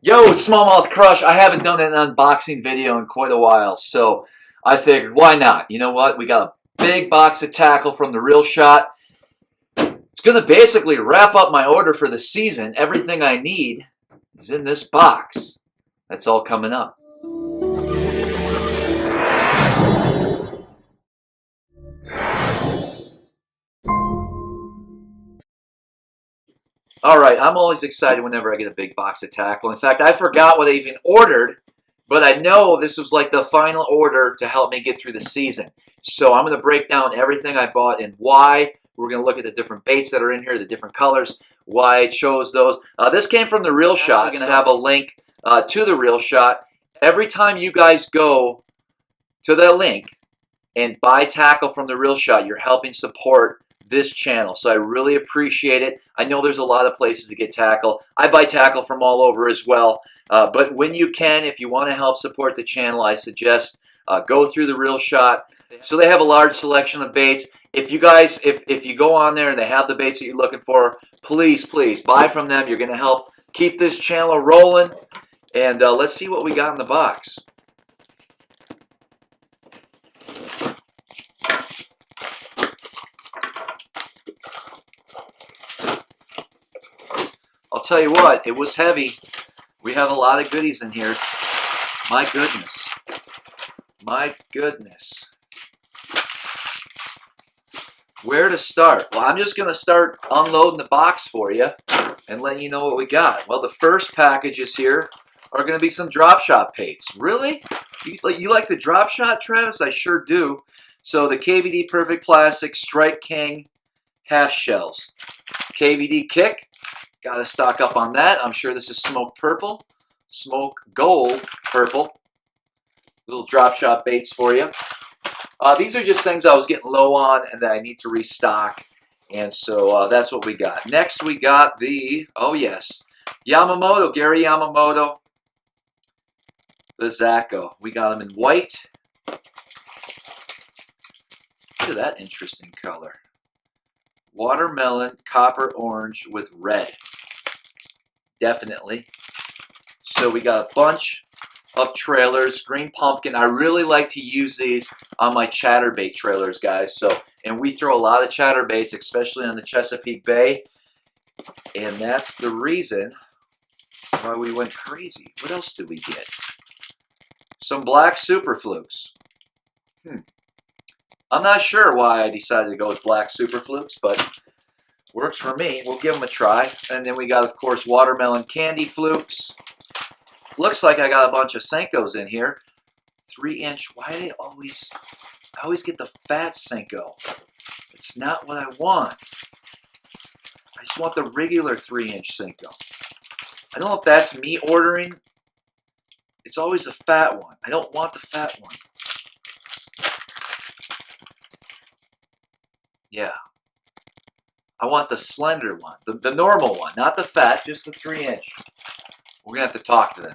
Yo, it's SmallmouthCrush. I haven't done an unboxing video in quite a while, so I figured, why not? You know what? We got a big box of tackle from the Real Shot. It's going to basically wrap up my order for the season. Everything I need is in this box. That's all coming up. All right, I'm always excited whenever I get a big box of tackle. In fact, I forgot what I even ordered, but I know this was like the final order to help me get through the season. So I'm going to break down everything I bought and why. We're going to look at the different baits that are in here, the different colors, why I chose those. This came from the Real Shot. I'm going to have a link to the Real Shot. Every time you guys go to that link and buy tackle from the Real Shot, you're helping support this channel, so I really appreciate it. I know there's a lot of places to get tackle. I buy tackle from all over as well, but when you can, if you want to help support the channel, I suggest go through the Real Shot. So they have a large selection of baits. If you guys, if you go on there and they have the baits that you're looking for, please buy from them. You're going to help keep this channel rolling. And let's see what we got in the box. I'll tell you what, it was heavy. We have a lot of goodies in here. My goodness. My goodness. Where to start? Well, I'm just going to start unloading the box for you and letting you know what we got. Well, the first packages here are going to be some drop shot baits. Really? You like the drop shot, Travis? I sure do. So the KVD Perfect Plastic Strike King half shells. KVD Kick. Got to stock up on that. I'm sure this is smoke purple, smoke gold purple. Little drop shot baits for you. These are just things I was getting low on and that I need to restock. And so that's what we got. Next we got the, oh yes, Yamamoto, Gary Yamamoto, the Zacco. We got them in white. Look at that interesting color. Watermelon, copper orange with red. Definitely. So we got a bunch of trailers. Green pumpkin. I really like to use these on my chatterbait trailers, guys. So, and we throw a lot of chatterbaits, especially on the Chesapeake Bay. And that's the reason why we went crazy. What else did we get? Some black super flukes. I'm not sure why I decided to go with black super flukes, but works for me. We'll give them a try. And then we got, of course, watermelon candy flukes. Looks like I got a bunch of Senkos in here. 3-inch. Why do they always... I always get the fat Senko. It's not what I want. I just want the regular 3-inch Senko. I don't know if that's me ordering. It's always the fat one. I don't want the fat one. Yeah. I want the slender one. The normal one. Not the fat, just the 3-inch. We're going to have to talk to them.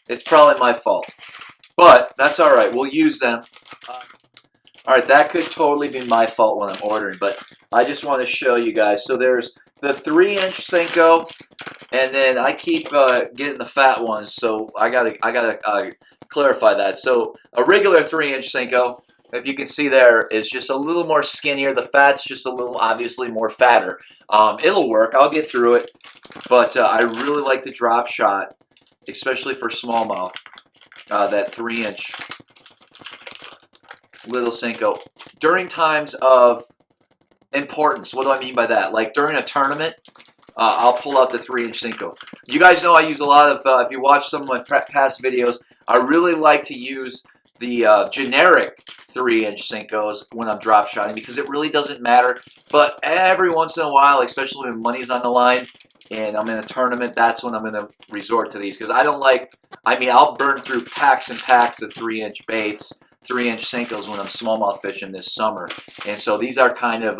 It's probably my fault. But that's all right. We'll use them. All right, that could totally be my fault when I'm ordering, but I just want to show you guys. So there's the 3-inch Senko, and then I keep getting the fat ones, so I gotta clarify that. So a regular 3-inch Senko, if you can see there, is just a little more skinnier. The fat's just a little, obviously, more fatter. It'll work. I'll get through it, but I really like the drop shot, especially for smallmouth. That 3-inch little Senko. During times of importance, what do I mean by that? Like during a tournament, I'll pull out the 3-inch Senko. You guys know I use a lot of, if you watch some of my past videos, I really like to use the generic 3-inch Senkos when I'm drop shotting because it really doesn't matter. But every once in a while, especially when money's on the line and I'm in a tournament, that's when I'm going to resort to these because I don't like, I mean, I'll burn through packs and packs of 3-inch baits, 3-inch Senkos when I'm smallmouth fishing this summer. And so these are kind of,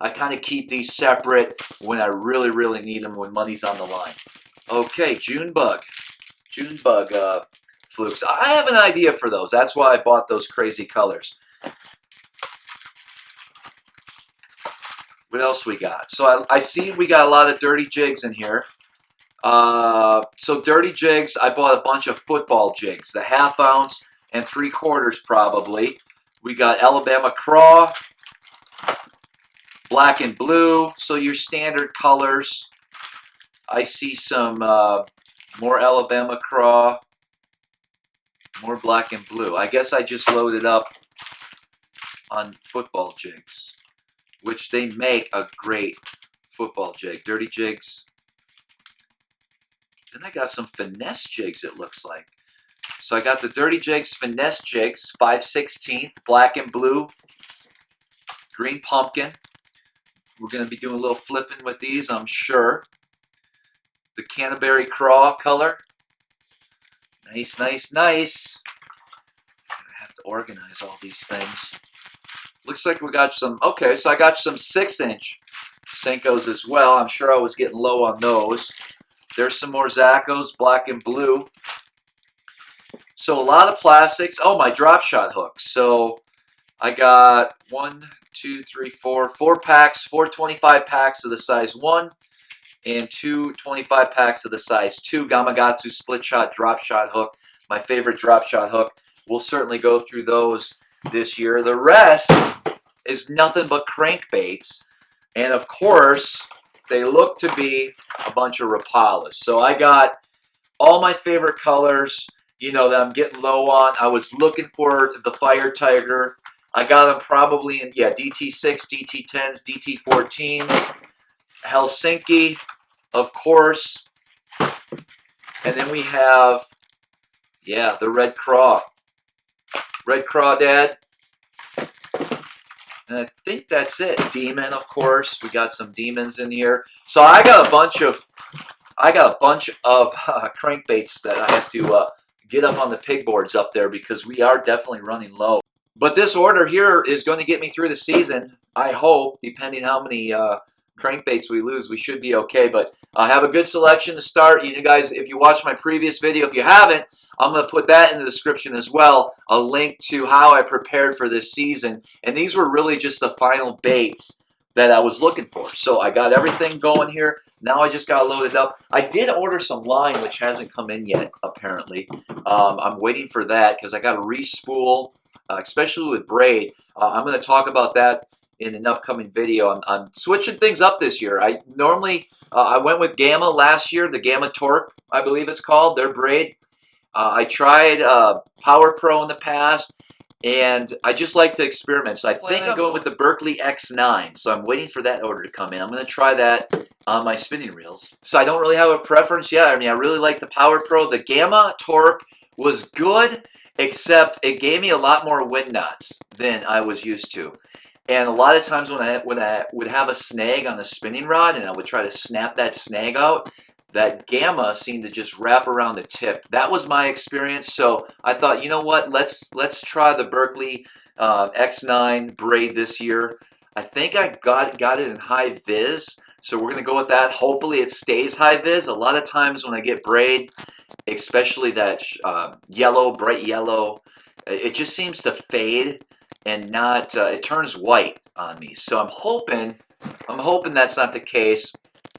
I kind of keep these separate when I really need them when money's on the line. Okay, June bug flukes. I have an idea for those. That's why I bought those crazy colors. What else we got? So I see we got a lot of dirty jigs in here. So dirty jigs, I bought a bunch of football jigs, the 1/2 ounce and 3/4 probably. We got Alabama craw, black and blue, so your standard colors. I see some more Alabama craw, more black and blue. I guess I just loaded up on football jigs, which they make a great football jig. Dirty jigs. Then I got some finesse jigs, it looks like. So I got the dirty jigs, finesse jigs, 5/16, black and blue, green pumpkin. We're going to be doing a little flipping with these, I'm sure. The Canterbury craw color. Nice, nice, nice. I have to organize all these things. Looks like we got some, okay, so I got some 6-inch Senkos as well. I'm sure I was getting low on those. There's some more Zaccos, black and blue. So a lot of plastics. Oh, my drop shot hooks. So I got 1, 2, 3, 4 packs, 4 25 packs of the size 1 and 2 25 packs of the size 2 Gamakatsu split shot drop shot hook. My favorite drop shot hook. We'll certainly go through those this year. The rest is nothing but crankbaits. And of course, they look to be a bunch of Rapalas. So I got all my favorite colors, you know, that I'm getting low on. I was looking for the Fire Tiger. I got them probably in, yeah, DT6, DT10s, DT14s, Helsinki, of course. And then we have, yeah, the Red Craw. Red Crawdad. And I think that's it. Demon, of course. We got some demons in here. So I got a bunch of crankbaits that I have to get up on the pig boards up there because we are definitely running low. But this order here is going to get me through the season. I hope, depending how many crankbaits we lose, we should be okay. But I have a good selection to start. You guys, if you watched my previous video, if you haven't, I'm going to put that in the description as well, a link to how I prepared for this season. And these were really just the final baits that I was looking for. So I got everything going here. Now I just got loaded up. I did order some line, which hasn't come in yet, apparently. I'm waiting for that because I got to re-spool, especially with braid. I'm going to talk about that in an upcoming video. I'm switching things up this year. I normally, I went with Gamma last year, the Gamma Torque, I believe it's called, their braid. I tried Power Pro in the past, and I just like to experiment. So I think I'm going with the Berkley X9. So I'm waiting for that order to come in. I'm going to try that on my spinning reels. So I don't really have a preference yet. I mean, I really like the Power Pro. The Gamma Torque was good, except it gave me a lot more wind knots than I was used to. And a lot of times when I would have a snag on the spinning rod and I would try to snap that snag out, that Gamma seemed to just wrap around the tip. That was my experience. So I thought, you know what? Let's try the Berkley X9 braid this year. I think I got it in high vis. So we're going to go with that. Hopefully it stays high vis. A lot of times when I get braid, especially that yellow, bright yellow, it just seems to fade and not, it turns white on me. So I'm hoping that's not the case.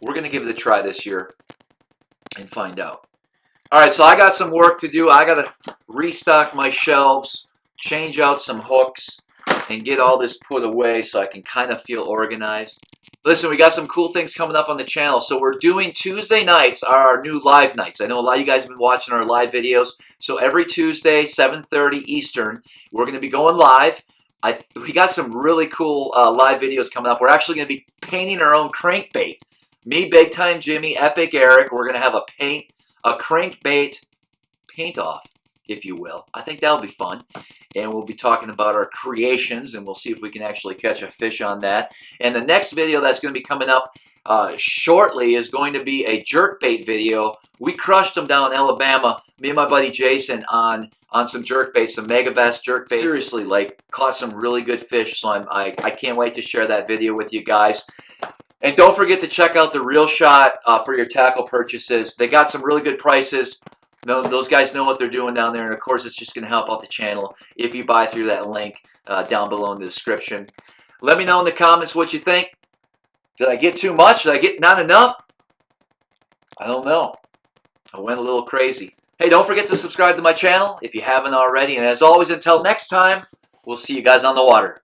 We're going to give it a try this year and find out. All right, so I got some work to do. I got to restock my shelves, change out some hooks, and get all this put away so I can kind of feel organized. Listen, we got some cool things coming up on the channel. So we're doing Tuesday nights are our new live nights. I know a lot of you guys have been watching our live videos. So every Tuesday, 7:30 Eastern, we're going to be going live. We got some really cool live videos coming up. We're actually going to be painting our own crankbait. Me, Big Time Jimmy, Epic Eric, we're going to have a crankbait paint-off, if you will. I think that'll be fun. And we'll be talking about our creations, and we'll see if we can actually catch a fish on that. And the next video that's going to be coming up shortly is going to be a jerkbait video. We crushed them down in Alabama, me and my buddy Jason, on some jerkbait, some mega bass jerkbait. Seriously, like, caught some really good fish, so I can't wait to share that video with you guys. And don't forget to check out the Reel Shot for your tackle purchases. They got some really good prices. Those guys know what they're doing down there. And, of course, it's just going to help out the channel if you buy through that link down below in the description. Let me know in the comments what you think. Did I get too much? Did I get not enough? I don't know. I went a little crazy. Hey, don't forget to subscribe to my channel if you haven't already. And as always, until next time, we'll see you guys on the water.